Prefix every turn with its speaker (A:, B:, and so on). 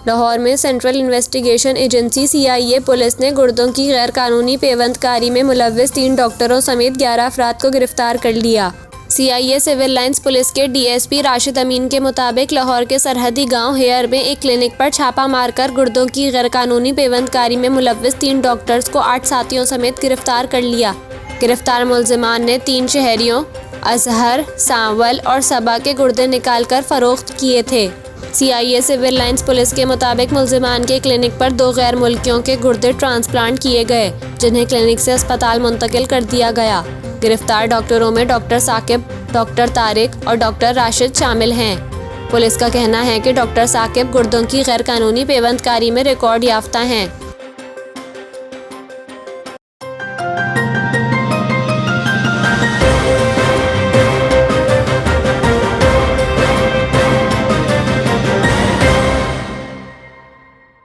A: लाहौर में central investigation agency CIA police ने गुर्दों की गैर कानूनी पेवंदकारी में मुलव्विस 3 डॉक्टरों समेत 11 अफराद को गिरफ्तार कर लिया। CIA सिविल लाइंस पुलिस के DSP राशिद अमीन के मुताबिक लाहौर के सरहदी गांव हेयर में एक क्लिनिक पर छापा मारकर गुर्दों की गैर कानूनी पेवंदकारी में मुलव्विस 3 डॉक्टर्स को 8 साथियों समेत गिरफ्तार कर लिया। गिरफ्तार मुल्जिमान ने 3 शहरियों अजहर, सांवल और सबा के गुर्दे निकालकर फरोख्त किए थे। CIA सिविल लाइंस पुलिस के मुताबिक मुल्जिमान के क्लिनिक पर 2 गैर मुल्कियों के गुर्दे ट्रांसप्लांट किए गए, जिन्हें क्लिनिक से अस्पताल मुंतकिल कर दिया गया। गिरफ्तार डॉक्टरों में डॉक्टर साकिब, डॉक्टर तारिक और डॉक्टर राशिद शामिल हैं। पुलिस का कहना है कि डॉक्टर साकिब गुर्दों की गैर कानूनी पेवंदकारी में रिकॉर्ड याफ्ता हैं।